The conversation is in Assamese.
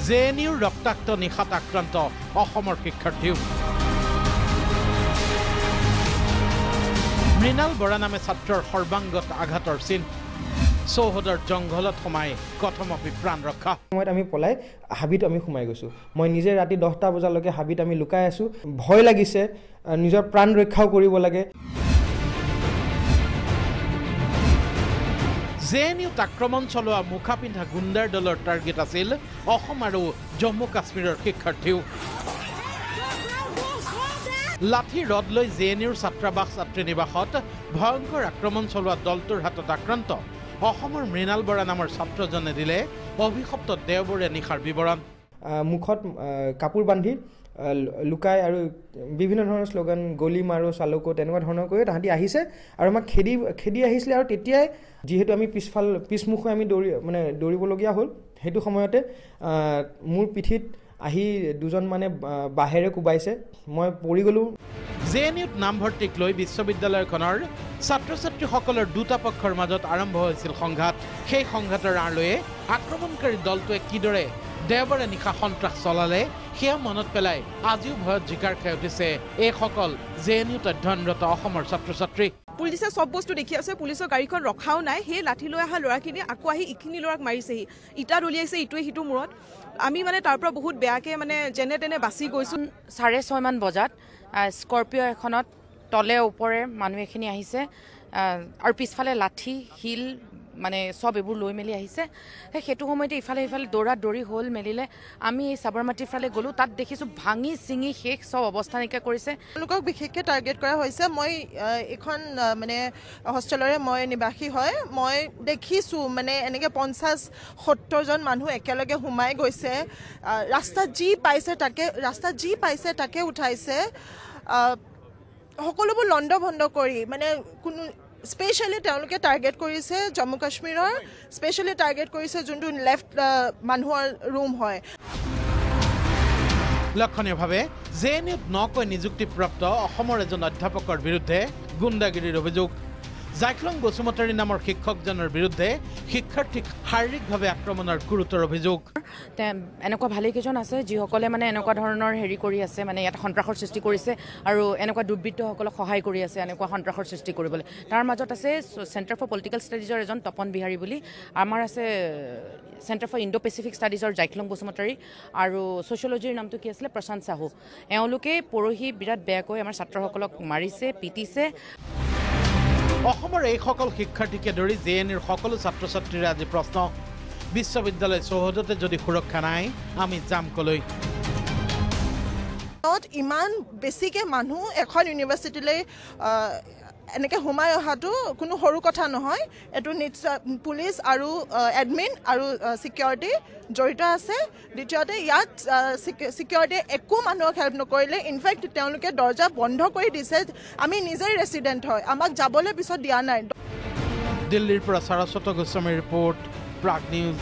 জেএনইউৰ ৰক্তাক্ত নিশাত আক্ৰান্ত অসমৰ শিক্ষাৰ্থীও মৃণাল বৰা নামে ছাত্ৰৰ সৰ্বাংগত আঘাতৰ চিন চৌহদৰ জংঘলত সোমাই কথমপি প্ৰাণ ৰক্ষা সময়ত আমি পলাই হাবিত আমি সোমাই গৈছোঁ মই নিজে ৰাতি 10টা বজালৈকে হাবিত আমি লুকাই আছোঁ ভয় লাগিছে নিজৰ প্ৰাণ ৰক্ষাও কৰিব লাগে জেএনইউত আক্ৰমণ চলোৱা মুখা পিন্ধা গুণ্ডাৰ দলৰ টাৰ্গেট আছিল অসম আৰু জম্মু কাশ্মীৰৰ শিক্ষাৰ্থীও লাঠি ৰড লৈ জেএনইউৰ ছাত্ৰাবাস ছাত্ৰী নিবাসত ভয়ংকৰ আক্ৰমণ চলোৱা দলটোৰ হাতত আক্ৰান্ত অসমৰ মৃণাল বৰা নামৰ ছাত্ৰজনে দিলে অভিশপ্ত দেওবৰীয়া নিশাৰ বিৱৰণ মুখত কাপোৰ বান্ধি লুকাই আৰু বিভিন্ন ধৰণৰ শ্লোগান গলি মাৰো চালকো তেনেকুৱা ধৰণৰ কৰি তাহাঁতি আহিছে আৰু আমাক খেদি আহিছিলে আৰু তেতিয়াই যিহেতু আমি পিছমুখ হৈ আমি দৌৰিবলগীয়া হ'ল সেইটো সময়তে মোৰ পিঠিত আহি দুজন মানে বাহেৰে কোবাইছে মই পৰি গ'লোঁ জেএনইউত নামভৰ্তিক লৈ বিশ্ববিদ্যালয়খনৰ ছাত্ৰ ছাত্ৰীসকলৰ দুটা পক্ষৰ মাজত আৰম্ভ হৈছিল সংঘাত সেই সংঘাতৰ আঁৰলৈয়ে আক্ৰমণকাৰী দলটোৱে কিদৰে দেওবাৰে নিশা সন্ত্ৰাস চলালে সেয়া মনত পেলাই আজিও ভয়ত জিকাৰ খাই উঠিছে এইসকল জেএনইউত অধ্যয়নৰত অসমৰ ছাত্ৰ ছাত্ৰী পুলিচে সব বস্তু দেখি আছে পুলিচৰ গাড়ীখন ৰখাও নাই সেই লাঠি লৈ অহা ল'ৰাখিনি আকৌ আহি ইখিনি ল'ৰাক মাৰিছেহি ইটা দলিয়াইছে ইটোৱে সিটো মূৰত আমি মানে তাৰ পৰা বহুত বেয়াকৈ মানে যেনে তেনে বাচি গৈছোঁ 6:30 মান বজাত স্কৰ্পিঅ' এখনত তলে ওপৰে মানুহ এখিনি আহিছে আৰু পিছফালে লাঠি শিল মানে সব এইবোৰ লৈ মেলি আহিছে সেইটো সময়তে ইফালে দৌৰি হ'ল মেলিলে আমি এই সাবৰমতীৰ ফালে গ'লোঁ তাত দেখিছোঁ ভাঙি চিঙি শেষ সব অৱস্থা নাইকিয়া কৰিছে তেওঁলোকক বিশেষকৈ টাৰ্গেট কৰা হৈছে মই এখন মানে হোষ্টেলৰে মই নিবাসী হয় মই দেখিছোঁ মানে এনেকৈ 50-70 জন মানুহ একেলগে সোমাই গৈছে ৰাস্তাত যি পাইছে তাকে উঠাইছে সকলোবোৰ লণ্ড ভণ্ড কৰি মানে কোনো স্পেচিয়েলি তেওঁলোকে টাৰ্গেট কৰিছে জম্মু কাশ্মীৰৰ স্পেচিয়েলি টাৰ্গেট কৰিছে যোনটো লেফ্ট মানুহৰ ৰুম হয় লক্ষণীয়ভাৱে জেএনইউত নকৈ নিযুক্তিপ্ৰাপ্ত অসমৰ এজন অধ্যাপকৰ বিৰুদ্ধে গুণ্ডাগিৰিৰ অভিযোগ জাইক্লং বসুমতাৰী নামৰ শিক্ষকজনৰ বিৰুদ্ধে শিক্ষাৰ্থীক শাৰীৰিকভাৱে আক্ৰমণৰ গুৰুতৰ অভিযোগ এনেকুৱা ভালেকেইজন আছে যিসকলে মানে এনেকুৱা ধৰণৰ হেৰি কৰি আছে মানে ইয়াত সন্ত্ৰাসৰ সৃষ্টি কৰিছে আৰু এনেকুৱা দুৰ্বৃত্তসকলক সহায় কৰি আছে এনেকুৱা সন্ত্ৰাসৰ সৃষ্টি কৰিবলৈ তাৰ মাজত আছে চেণ্টাৰ ফৰ পলিটিকেল ষ্টাডিজৰ এজন তপন বিহাৰী বুলি আমাৰ আছে চেণ্টাৰ ফৰ ইণ্ডো পেচিফিক ষ্টাডিজৰ জাইক্লং বসুমতাৰী আৰু ছ'চিয়লজিৰ নামটো কি আছিলে প্ৰশান্ত সাহু এওঁলোকে পৰহি বিৰাট বেয়াকৈ আমাৰ ছাত্ৰসকলক মাৰিছে পিটিছে অসমৰ এইসকল শিক্ষাৰ্থীকে ধৰি জেএনইউৰ সকলো ছাত্ৰ ছাত্ৰীৰ আজি প্ৰশ্ন বিশ্ববিদ্যালয় চৌহদতে যদি সুৰক্ষা নাই আমি যাম কলৈ ইমান বেছিকৈ মানুহ এখন ইউনিভাৰ্চিটিলৈ এনেকৈ সোমাই অহাটো কোনো সৰু কথা নহয় এইটো নিশ্চয় পুলিচ আৰু এডমিন আৰু ছিকিউৰিটি জড়িত আছে দ্বিতীয়তে ইয়াত ছিকিউৰিটিয়ে একো মানুহক হেল্প নকৰিলে ইনফেক্ট তেওঁলোকে দৰ্জা বন্ধ কৰি দিছে আমি নিজেই ৰেচিডেণ্ট হয় আমাক যাবলৈ পিছত দিয়া নাই দিল্লীৰ পৰা সৰস্বতী গোস্বামীৰ ৰিপৰ্ট প্ৰাগ নিউজ